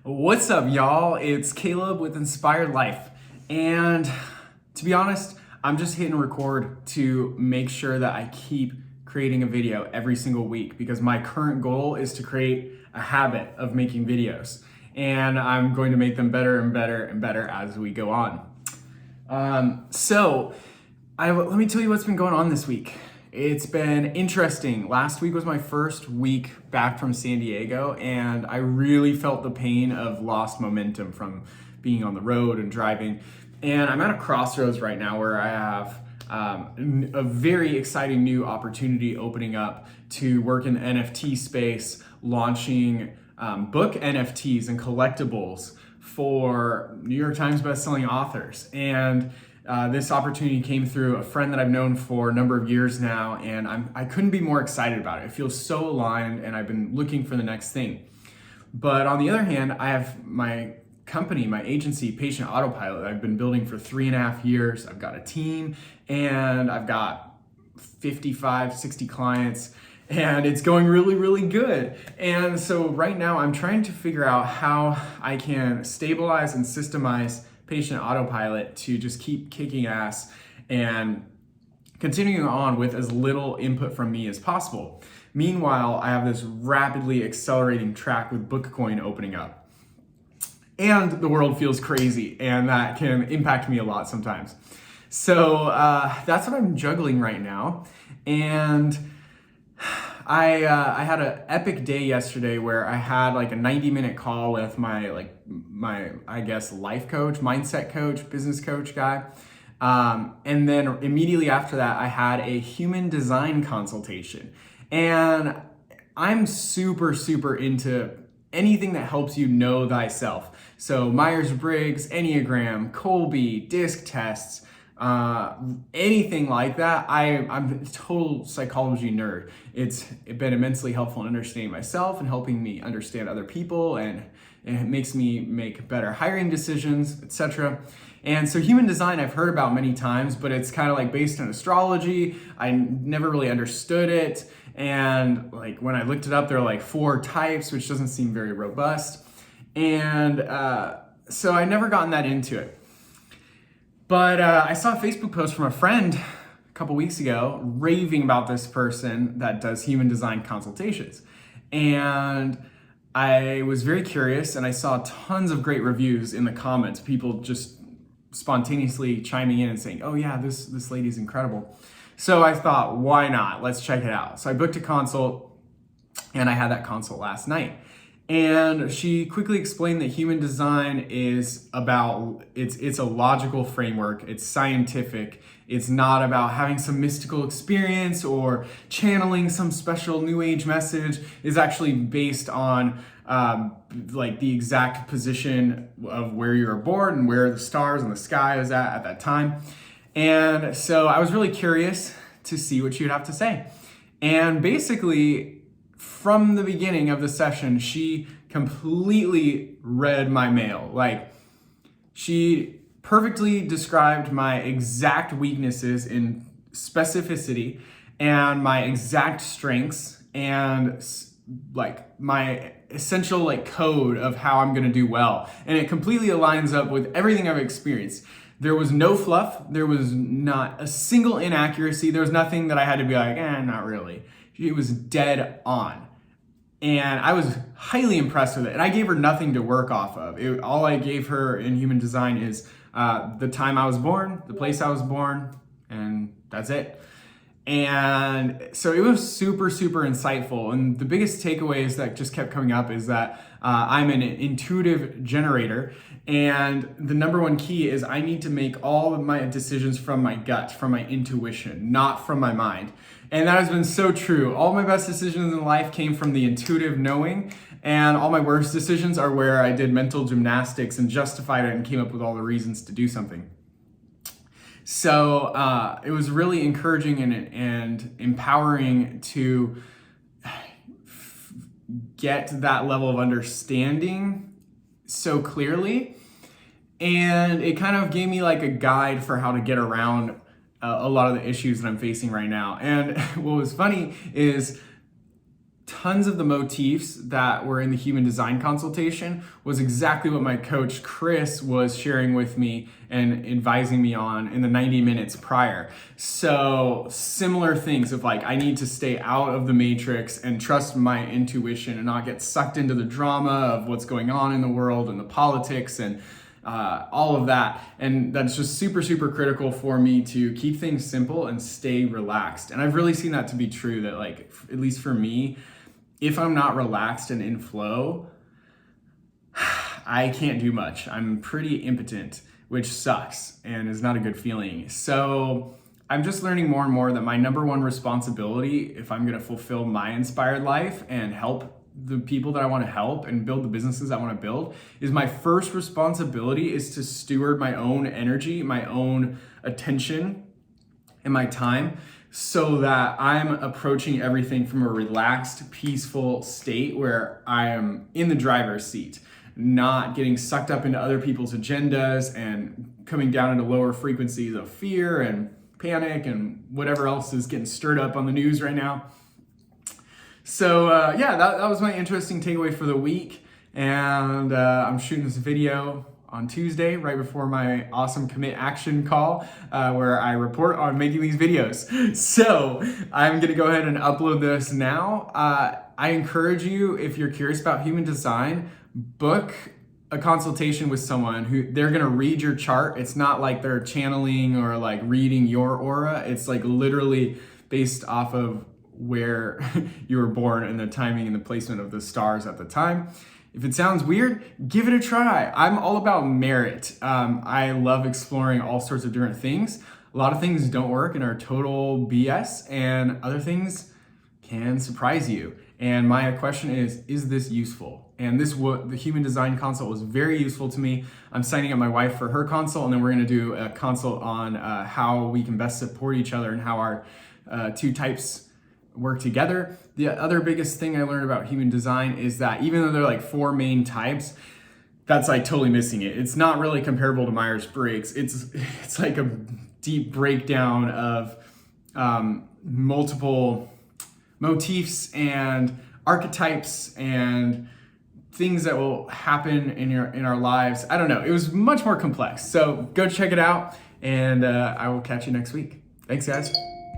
What's up, y'all? It's Caleb with Inspired Life. And to be honest, I'm just hitting record to make sure that I keep creating a video every single week because my current goal is to create a habit of making videos. And I'm going to make them better and better and better as we go on. Let me tell you what's been going on this week. It's been interesting. Last week was my first week back from San Diego, and I really felt the pain of lost momentum from being on the road and driving. And I'm at a crossroads right now where I have a very exciting new opportunity opening up to work in the NFT space, launching book NFTs and collectibles for New York Times bestselling authors. And this opportunity came through a friend that I've known for a number of years now, and I couldn't be more excited about it. It feels so aligned, and I've been looking for the next thing. But on the other hand, I have my company, my agency, Patient Autopilot, that I've been building for 3.5 years. I've got a team, and I've got 55, 60 clients, and it's going really, really good. And so right now I'm trying to figure out how I can stabilize and systemize Patient Autopilot to just keep kicking ass and continuing on with as little input from me as possible. Meanwhile, I have this rapidly accelerating track with Bookcoin opening up. And the world feels crazy, and that can impact me a lot sometimes. So that's what I'm juggling right now. And I had an epic day yesterday where I had like a 90-minute call with my I guess life coach, mindset coach, business coach guy. And then immediately after that, I had a human design consultation. And I'm super into anything that helps you know thyself. So Myers-Briggs, Enneagram, Colby, disc tests, anything like that. I'm a total psychology nerd. It's been immensely helpful in understanding myself and helping me understand other people, and it makes me make better hiring decisions, etc. And so human design I've heard about many times, but it's kind of like based on astrology. I never really understood it. And like when I looked it up, there are like 4 types, which doesn't seem very robust. And so I never gotten that into it. But I saw a Facebook post from a friend a couple weeks ago raving about this person that does human design consultations. And I was very curious, and I saw tons of great reviews in the comments, people just spontaneously chiming in and saying, oh yeah, this lady's incredible. So I thought, why not? Let's check it out. So I booked a consult, and I had that consult last night. And she quickly explained that human design is about, it's a logical framework, it's scientific, it's not about having some mystical experience or channeling some special new age message. It's actually based on like the exact position of where you were born and where the stars and the sky is at that time. And so I was really curious to see what she would have to say. And basically, from the beginning of the session, she completely read my mail. Like, she perfectly described my exact weaknesses in specificity and my exact strengths and like my essential like code of how I'm gonna do well. And it completely aligns up with everything I've experienced. There was no fluff. There was not a single inaccuracy. There was nothing that I had to be like, not really. It was dead on. And I was highly impressed with it. And I gave her nothing to work off of. All I gave her in human design is the time I was born, the place I was born, and that's it. And so it was super insightful. And the biggest takeaways that just kept coming up is that I'm an intuitive generator. And the number one key is I need to make all of my decisions from my gut, from my intuition, not from my mind. And that has been so true. All my best decisions in life came from the intuitive knowing, and all my worst decisions are where I did mental gymnastics and justified it and came up with all the reasons to do something. So it was really encouraging and empowering to get that level of understanding so clearly. And it kind of gave me like a guide for how to get around a lot of the issues that I'm facing right now. And what was funny is tons of the motifs that were in the human design consultation was exactly what my coach Chris was sharing with me and advising me on in the 90 minutes prior. So similar things of like, I need to stay out of the matrix and trust my intuition and not get sucked into the drama of what's going on in the world and the politics and all of that. And that's just super, super critical for me to keep things simple and stay relaxed. And I've really seen that to be true, that like, at least for me, if I'm not relaxed and in flow, I can't do much. I'm pretty impotent, which sucks and is not a good feeling. So I'm just learning more and more that my number one responsibility, if I'm gonna fulfill my inspired life and help the people that I want to help and build the businesses I want to build, is my first responsibility is to steward my own energy, my own attention, and my time, so that I'm approaching everything from a relaxed, peaceful state where I am in the driver's seat, not getting sucked up into other people's agendas and coming down into lower frequencies of fear and panic and whatever else is getting stirred up on the news right now. So that was my interesting takeaway for the week. And I'm shooting this video on Tuesday, right before my awesome commit action call, where I report on making these videos. So I'm gonna go ahead and upload this now. I encourage you, if you're curious about human design, book a consultation with someone who they're gonna read your chart. It's not like they're channeling or like reading your aura. It's like literally based off of where you were born and the timing and the placement of the stars at the time. If it sounds weird, give it a try. I'm all about merit. I love exploring all sorts of different things. A lot of things don't work and are total BS, and other things can surprise you. And my question is this useful? And the human design consult was very useful to me. I'm signing up my wife for her consult, and then we're gonna do a consult on how we can best support each other and how our two types work together. The other biggest thing I learned about human design is that even though there are like 4 main types, that's like totally missing it. It's not really comparable to Myers-Briggs. It's like a deep breakdown of multiple motifs and archetypes and things that will happen in our lives. I don't know. It was much more complex. So go check it out, and I will catch you next week. Thanks, guys.